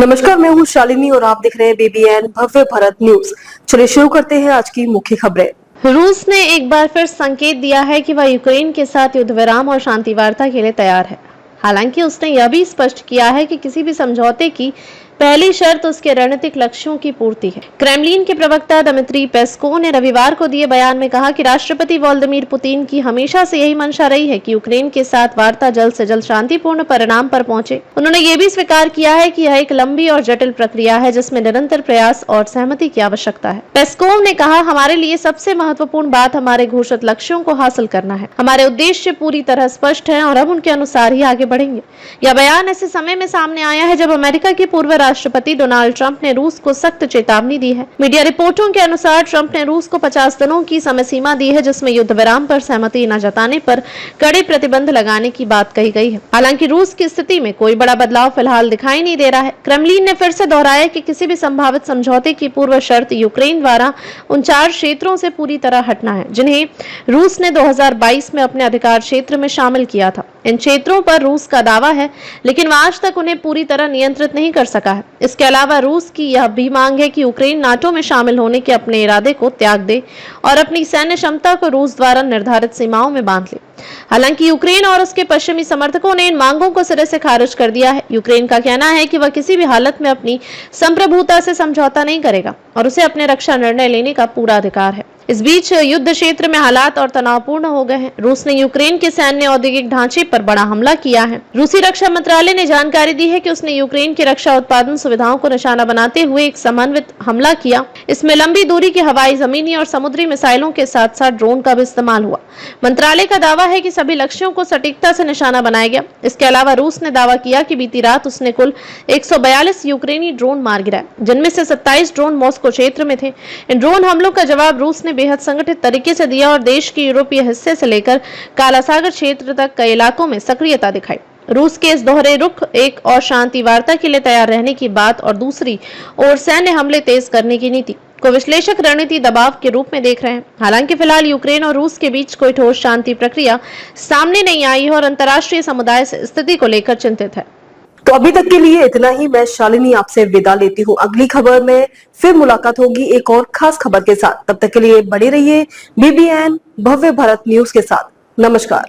नमस्कार, मैं हूँ शालिनी और आप देख रहे हैं BBN भव्य भारत न्यूज। चलिए शुरू करते हैं आज की मुख्य खबरें। रूस ने एक बार फिर संकेत दिया है कि वह यूक्रेन के साथ युद्ध विराम और शांति वार्ता के लिए तैयार है। हालांकि उसने यह भी स्पष्ट किया है कि किसी भी समझौते की पहली शर्त उसके रणनीतिक लक्ष्यों की पूर्ति है। क्रेमलिन के प्रवक्ता दमित्री पेस्कोव ने रविवार को दिए बयान में कहा कि राष्ट्रपति व्लादिमीर पुतिन की हमेशा से यही मंशा रही है कि यूक्रेन के साथ वार्ता जल्द से जल्द शांतिपूर्ण परिणाम पर पहुंचे। उन्होंने ये भी स्वीकार किया है कि यह एक लंबी और जटिल प्रक्रिया है जिसमें निरंतर प्रयास और सहमति की आवश्यकता है। पेस्कोव ने कहा, हमारे लिए सबसे महत्वपूर्ण बात हमारे घोषित लक्ष्यों को हासिल करना है। हमारे उद्देश्य पूरी तरह स्पष्ट है और हम उनके अनुसार ही आगे बढ़ेंगे। यह बयान ऐसे समय में सामने आया है जब अमेरिका के पूर्व राष्ट्रपति डोनाल्ड ट्रंप ने रूस को सख्त चेतावनी दी है। मीडिया रिपोर्टों के अनुसार ट्रंप ने रूस को 50 दिनों की समय सीमा दी है जिसमें युद्ध विराम पर सहमति न जताने पर कड़े प्रतिबंध लगाने की बात कही गई है। हालांकि रूस की स्थिति में कोई बड़ा बदलाव फिलहाल दिखाई नहीं दे रहा है। क्रेमलिन ने फिर से दोहराया कि किसी भी संभावित समझौते की पूर्व शर्त यूक्रेन द्वारा उन 4 क्षेत्रों से पूरी तरह हटना है जिन्हें रूस ने 2022 में अपने अधिकार क्षेत्र में शामिल किया था। इन क्षेत्रों पर रूस का दावा है, लेकिन वह आज तक उन्हें पूरी तरह नियंत्रित नहीं कर सका है। इसके अलावा रूस की यह भी मांग है कि यूक्रेन नाटो में शामिल होने के अपने इरादे को त्याग दे और अपनी सैन्य क्षमता को रूस द्वारा निर्धारित सीमाओं में बांध ले। हालांकि यूक्रेन और उसके पश्चिमी समर्थकों ने इन मांगों को सिरे से खारिज कर दिया है। यूक्रेन का कहना है कि वह किसी भी हालत में अपनी संप्रभुता से समझौता नहीं करेगा और उसे अपने रक्षा निर्णय लेने का पूरा अधिकार है। इस बीच युद्ध क्षेत्र में हालात और तनावपूर्ण हो गए हैं। रूस ने यूक्रेन के सैन्य औद्योगिक ढांचे पर बड़ा हमला किया है। रूसी रक्षा मंत्रालय ने जानकारी दी है कि उसने यूक्रेन की रक्षा उत्पादन सुविधाओं को निशाना बनाते हुए एक समन्वित हमला किया। इसमें लंबी दूरी की हवाई, जमीनी और समुद्री मिसाइलों के साथ साथ ड्रोन का भी इस्तेमाल हुआ। मंत्रालय का दावा है कि सभी लक्ष्यों को सटीकता से निशाना बनाया गया। इसके अलावा रूस ने दावा किया कि बीती रात उसने कुल 142 यूक्रेनी ड्रोन मार गिराए, जिनमें से 27 ड्रोन मॉस्को क्षेत्र में थे। इन ड्रोन हमलों का जवाब रूस ने बेहद संगठित तरीके से दिया और देश के यूरोपीय हिस्से से लेकर काला सागर क्षेत्र तक कई इलाकों में सक्रियता दिखाई। रूस के इस दोहरे रुख, एक और शांति वार्ता के लिए तैयार रहने की बात और दूसरी ओर सैन्य हमले तेज करने की नीति को विश्लेषक रणनीति दबाव के रूप में देख रहे हैं। हालांकि फिलहाल यूक्रेन और रूस के बीच कोई ठोस शांति प्रक्रिया सामने नहीं आई है और अंतर्राष्ट्रीय समुदाय से स्थिति को लेकर चिंतित है। तो अभी तक के लिए इतना ही। मैं शालिनी आपसे विदा लेती हूँ। अगली खबर में फिर मुलाकात होगी एक और खास खबर के साथ। तब तक के लिए बने रहिए BBN भव्य भारत न्यूज के साथ। नमस्कार।